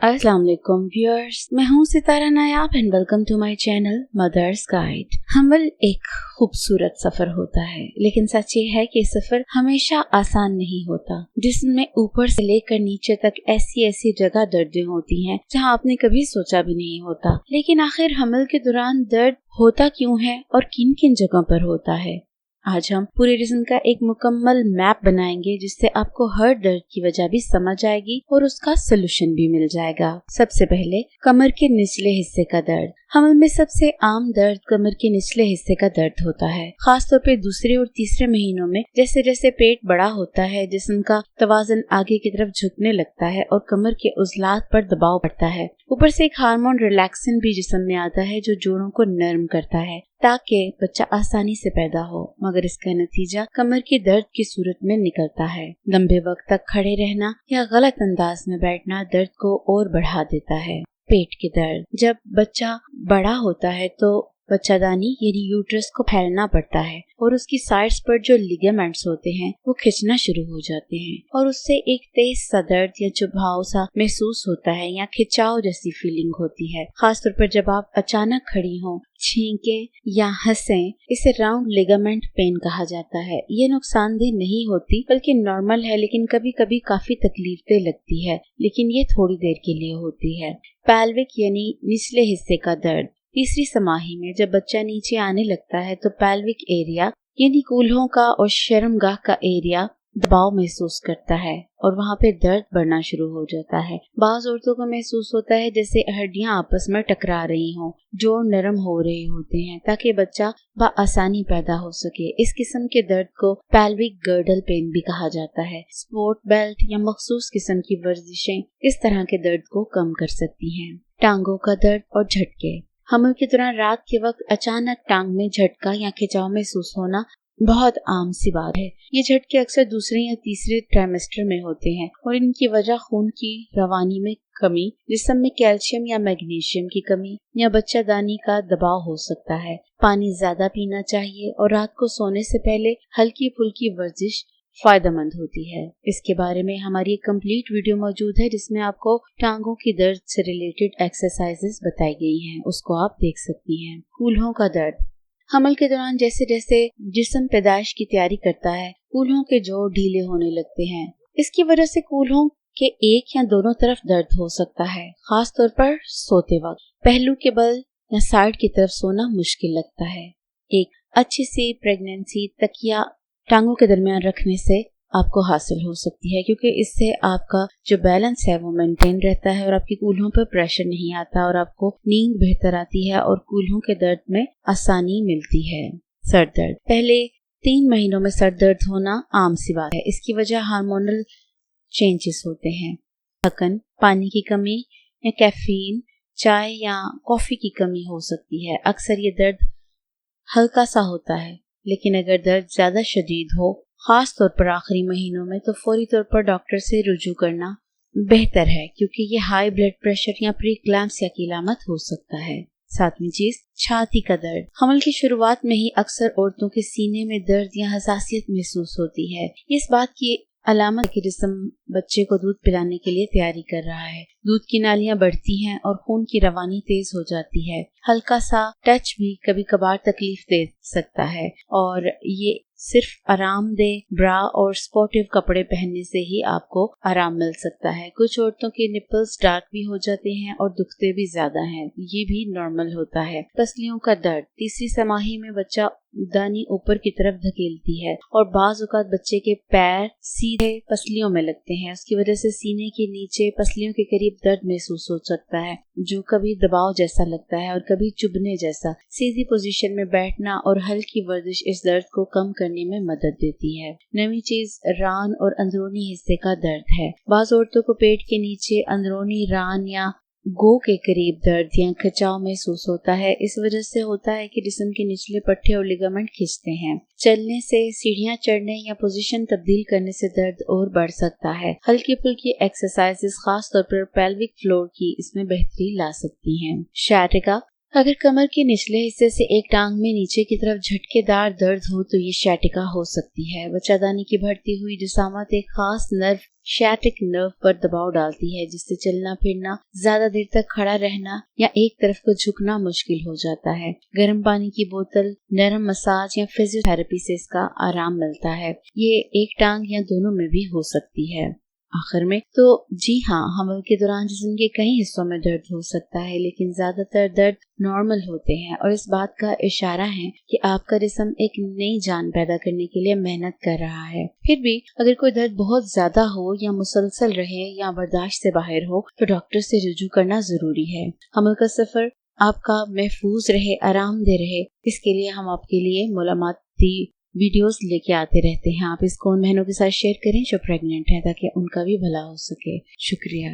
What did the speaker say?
अस्सलाम वालेकुम व्यूअर्स, मैं हूँ Sitara Nayab and welcome to my channel mother's guide. हमल एक खूबसूरत सफर होता है, लेकिन सच ये है कि सफर हमेशा आसान नहीं होता, जिसमें ऊपर से लेकर नीचे तक ऐसी ऐसी जगह दर्दें होती हैं जहाँ आपने कभी सोचा भी नहीं होता। लेकिन आखिर हमल के दौरान दर्द होता क्यों है और किन किन जगहों पर होता है, आज हम पूरे जिस्म का एक मुकम्मल मैप बनाएंगे, जिससे आपको हर दर्द की वजह भी समझ आएगी और उसका सोल्यूशन भी मिल जाएगा। सबसे पहले कमर के निचले हिस्से का दर्द। हमल में सबसे आम दर्द कमर के निचले हिस्से का दर्द होता है, खासतौर पे दूसरे और तीसरे महीनों में। जैसे जैसे पेट बड़ा होता है, जिस्म का तवाज़ुन आगे की तरफ झुकने लगता है और कमर के उज़लात पर दबाव पड़ता है। ऊपर से एक हार्मोन रिलैक्सिन भी जिस्म में आता है, जो जोड़ों को नरम करता है ताकि बच्चा आसानी से पैदा हो, मगर इसका नतीजा कमर के दर्द की सूरत में निकलता है। लंबे वक्त तक खड़े रहना या गलत अंदाज में बैठना दर्द को और बढ़ा देता है। पेट के दर्द। जब बच्चा बड़ा होता है तो बच्चादानी यानी यूट्रस को फैलना पड़ता है और उसकी साइड्स पर जो लिगामेंट्स होते हैं वो खिंचना शुरू हो जाते हैं और उससे एक तेज सा दर्द या चुभाव सा महसूस होता है या खिंचाव जैसी फीलिंग होती है, खासतौर पर जब आप अचानक खड़ी हो, छींके या हंसें। इसे राउंड लिगामेंट पेन कहा जाता है। ये नुकसानदेह नहीं होती बल्कि नॉर्मल है, लेकिन कभी कभी काफी तकलीफदेह लगती है, लेकिन ये थोड़ी देर के लिए होती है। पेल्विक यानी निचले हिस्से का दर्द। तीसरी समाही में जब बच्चा नीचे आने लगता है तो पेल्विक एरिया यानी कूल्हों का और शर्मगाह का एरिया दबाव महसूस करता है और वहाँ पे दर्द बढ़ना शुरू हो जाता है। बाज़ औरतों को महसूस होता है जैसे हड्डियां आपस में टकरा रही हों, जोड़ नरम हो रहे होते हैं ताकि बच्चा बआसानी पैदा हो सके। इस किस्म के दर्द को पेल्विक गर्डल पेन भी कहा जाता है। स्पोर्ट बेल्ट या मखसूस किस्म की वर्जिशें इस तरह के दर्द को कम कर सकती हैं। टांगों का दर्द और झटके। हमल के दौरान रात के वक्त अचानक टांग में झटका या खिंचाव महसूस होना बहुत आम सी बात है। ये झटके अक्सर दूसरे या तीसरे ट्राइमेस्टर में होते हैं और इनकी वजह खून की रवानी में कमी, जिस्म में कैल्शियम या मैग्नीशियम की कमी या बच्चादानी का दबाव हो सकता है। पानी ज्यादा पीना चाहिए और रात को सोने से पहले हल्की फुल्की वर्जिश फायदेमंद होती है। इसके बारे में हमारी एक कंप्लीट वीडियो मौजूद है, जिसमें आपको टांगों की दर्द से रिलेटेड एक्सरसाइजेस बताई गई हैं, उसको आप देख सकती हैं। कूल्हों का दर्द। हमल के दौरान जैसे जैसे जिस्म पैदाइश की तैयारी करता है, कूल्हों के जोड़ ढीले होने लगते हैं। इसकी वजह से कूल्हों के एक या दोनों तरफ दर्द हो सकता है, खास तौर पर सोते वक्त। पहलू के बल या साइड की तरफ सोना मुश्किल लगता है। एक अच्छी सी प्रेगनेंसी तकिया टांगों के दरमियान रखने से आपको हासिल हो सकती है, क्योंकि इससे आपका जो बैलेंस है वो मेंटेन रहता है और आपकी कूल्हों पर प्रेशर नहीं आता और आपको नींद बेहतर आती है और कूल्हों के दर्द में आसानी मिलती है। सर दर्द। पहले 3 महीनों में सर दर्द होना आम सी बात है। इसकी वजह हार्मोनल चेंजेस होते हैं। थकन, पानी की कमी या कैफीन, चाय या कॉफी की कमी हो सकती है। अक्सर ये दर्द हल्का सा होता है, लेकिन अगर दर्द ज्यादा शदीद हो, खास तौर पर आखिरी महीनों में, तो फौरी तौर पर डॉक्टर से रुजू करना बेहतर है, क्योंकि ये हाई ब्लड प्रेशर या प्री क्लैम्पिया की अलामत हो सकता है। सातवीं चीज, छाती का दर्द। हमल की शुरुआत में ही अक्सर औरतों के सीने में दर्द या हसासियत महसूस होती है। इस बात की अलामत है कि जिस्म बच्चे को दूध पिलाने के लिए तैयारी कर रहा है। दूध की नालियां बढ़ती हैं और खून की रवानी तेज हो जाती है। हल्का सा टच भी कभी कभार तकलीफ दे सकता है और ये सिर्फ आरामदेह ब्रा और स्पोर्टिव कपड़े पहनने से ही आपको आराम मिल सकता है। कुछ औरतों के निपल्स डार्क भी हो जाते हैं और दुखते भी ज्यादा हैं, ये भी नॉर्मल होता है। पसलियों का दर्द। तीसरी समाही में बच्चा दानी ऊपर की तरफ धकेलती है और बाज औकात बच्चे के पैर सीधे पसलियों में लगते हैं। उसकी वजह से सीने के नीचे पसलियों के करीब दर्द महसूस हो सकता है, जो कभी दबाव जैसा लगता है और कभी चुभने जैसा। सीधी पोजीशन में बैठना और हल्की वर्जिश इस दर्द को कम करने में मदद देती है। नवी चीज, रान और अंदरूनी हिस्से का दर्द है। बाज़ औरतों को पेट के नीचे अंदरूनी रान या गो के करीब दर्द या खिंचाव महसूस होता है। इस वजह से होता है कि जिस्म के निचले पट्टे और लिगामेंट खिंचते हैं। चलने से, सीढ़ियां चढ़ने या पोजीशन तब्दील करने से दर्द और बढ़ सकता है। हल्की फुल्की एक्सरसाइजेस, खास तौर पर पेल्विक फ्लोर की, इसमें बेहतरी ला सकती हैं। शैटिका। अगर कमर के निचले हिस्से से एक टांग में नीचे की तरफ झटकेदार दर्द हो तो ये शैटिका हो सकती है। बच्चादानी की बढ़ती हुई जिसामत एक खास नर्व sciatic नर्व पर दबाव डालती है, जिससे चलना फिरना, ज्यादा देर तक खड़ा रहना या एक तरफ को झुकना मुश्किल हो जाता है। गर्म पानी की बोतल, नरम मसाज या फिजियोथेरेपी से इसका आराम मिलता है। ये एक टांग या दोनों में भी हो सकती है। आखिर में तो जी हाँ, हमल के दौरान जिस्म के कई हिस्सों में दर्द हो सकता है, लेकिन ज्यादातर दर्द नॉर्मल होते हैं और इस बात का इशारा है कि आपका जिस्म एक नई जान पैदा करने के लिए मेहनत कर रहा है। फिर भी अगर कोई दर्द बहुत ज्यादा हो या मुसलसल रहे या बर्दाश्त से बाहर हो तो डॉक्टर से रुजू करना जरूरी है। हमल का सफर आपका महफूज रहे, आरामदेह रहे, इसके लिए हम आपके लिए मुलाकाती वीडियोस लेके आते रहते हैं। आप इसको उन बहनों के साथ शेयर करें जो प्रेग्नेंट हैं, ताकि उनका भी भला हो सके। शुक्रिया।